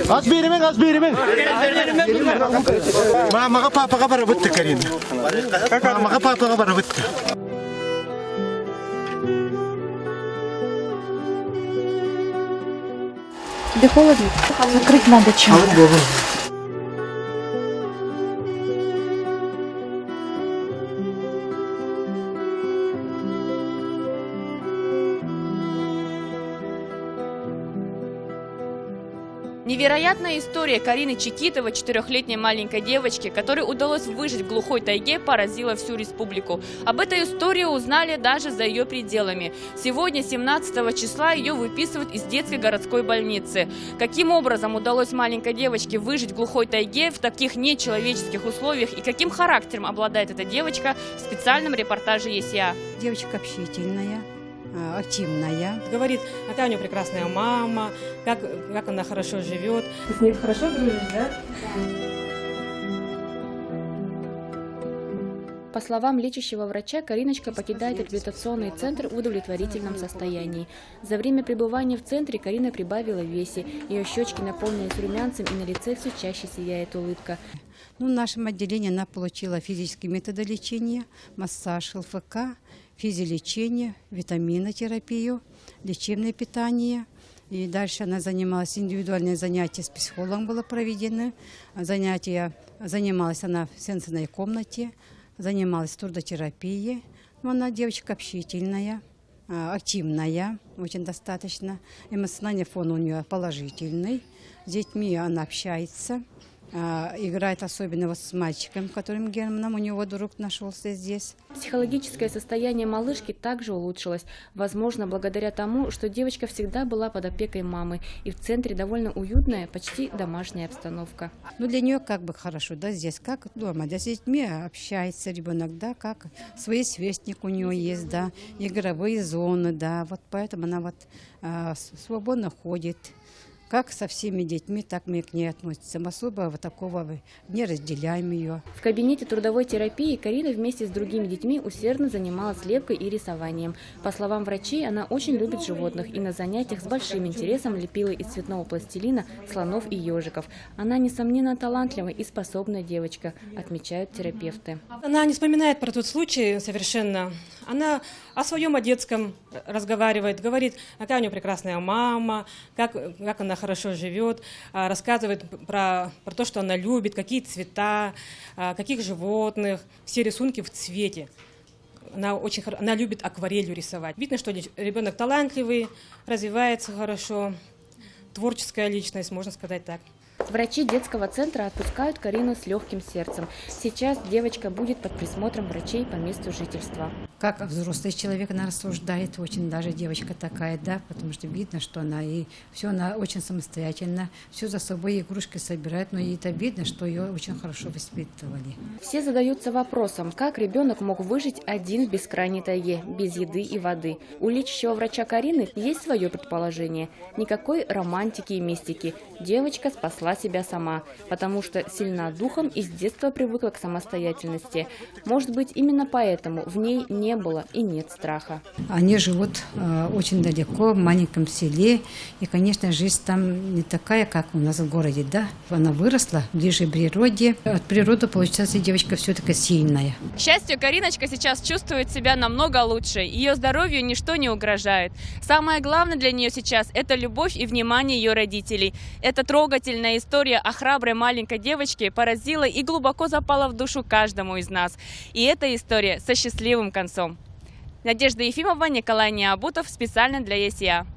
Az birimin, az birimin. Mama papa ka para bitti Karina. Mama papa ka para bitti. Тебе холодно? Закрыть надо чем-то. Невероятная история Карины Чекитовой, 4-летней маленькой девочки, которой удалось выжить в глухой тайге, поразила всю республику. Об этой истории узнали даже за ее пределами. Сегодня, 17 числа, ее выписывают из детской городской больницы. Каким образом удалось маленькой девочке выжить в глухой тайге в таких нечеловеческих условиях и каким характером обладает эта девочка, в специальном репортаже ЕСЯ. Девочка общительная, активная. Говорит, какая у нее прекрасная мама, как она хорошо живет. Ты с ней хорошо дружишь, да? По словам лечащего врача, Кариночка покидает реабилитационный центр в удовлетворительном состоянии. За время пребывания в центре Карина прибавила в весе. Ее щечки наполнились румянцем, и на лице все чаще сияет улыбка. В нашем отделении она получила физические методы лечения, массаж ЛФК, физиолечение, витаминотерапию, лечебное питание. И дальше она занималась, индивидуальные занятия с психологом было проведено. Занималась она в сенсорной комнате, занималась трудотерапией. Но она девочка общительная, активная, очень достаточно. Эмоциональный фон у нее положительный. С детьми она общается. Играет особенно вот с мальчиком, которым Германом, у него друг нашелся здесь. Психологическое состояние малышки также улучшилось. Возможно, благодаря тому, что девочка всегда была под опекой мамы. И в центре довольно уютная, почти домашняя обстановка. Ну, для нее как бы хорошо, да, здесь как дома. Да, с детьми общается ребенок, да, как свой сверстник у нее есть, да, игровые зоны, да. Вот поэтому она вот свободно ходит. Как со всеми детьми, так мы к ней относимся. Особо вот такого не разделяем ее. В кабинете трудовой терапии Карина вместе с другими детьми усердно занималась лепкой и рисованием. По словам врачей, она очень любит животных и на занятиях с большим интересом лепила из цветного пластилина слонов и ежиков. Она, несомненно, талантливая и способная девочка, отмечают терапевты. Она не вспоминает про тот случай совершенно. Она о своем, о детском разговаривает, говорит, какая у нее прекрасная мама, как она хорошо живет, рассказывает про то, что она любит, какие цвета, каких животных, все рисунки в цвете. Она любит акварелью рисовать. Видно, что ребенок талантливый, развивается хорошо, творческая личность, можно сказать так. Врачи детского центра отпускают Карину с легким сердцем. Сейчас девочка будет под присмотром врачей по месту жительства. Как взрослый человек она рассуждает, очень даже девочка такая, да, потому что видно, что она она очень самостоятельна, все за собой игрушки собирает, но и это видно, что ее очень хорошо воспитывали. Все задаются вопросом, как ребенок мог выжить один в бескрайней тайге, без еды и воды. У лечащего врача Карины есть свое предположение. Никакой романтики и мистики. Девочка спасла себя сама, потому что сильна духом и с детства привыкла к самостоятельности. Может быть, именно поэтому в ней не было и нет страха. Они живут очень далеко, в маленьком селе, и, конечно, жизнь там не такая, как у нас в городе, да. Она выросла ближе к природе. От природы, получается, девочка все-таки сильная. К счастью, Кариночка сейчас чувствует себя намного лучше. Ее здоровью ничто не угрожает. Самое главное для нее сейчас – это любовь и внимание ее родителей. Эта трогательная история о храброй маленькой девочке поразила и глубоко запала в душу каждому из нас. И эта история со счастливым концом. Надежда Ефимова, Николай Необутов, специально для ЕСЯ.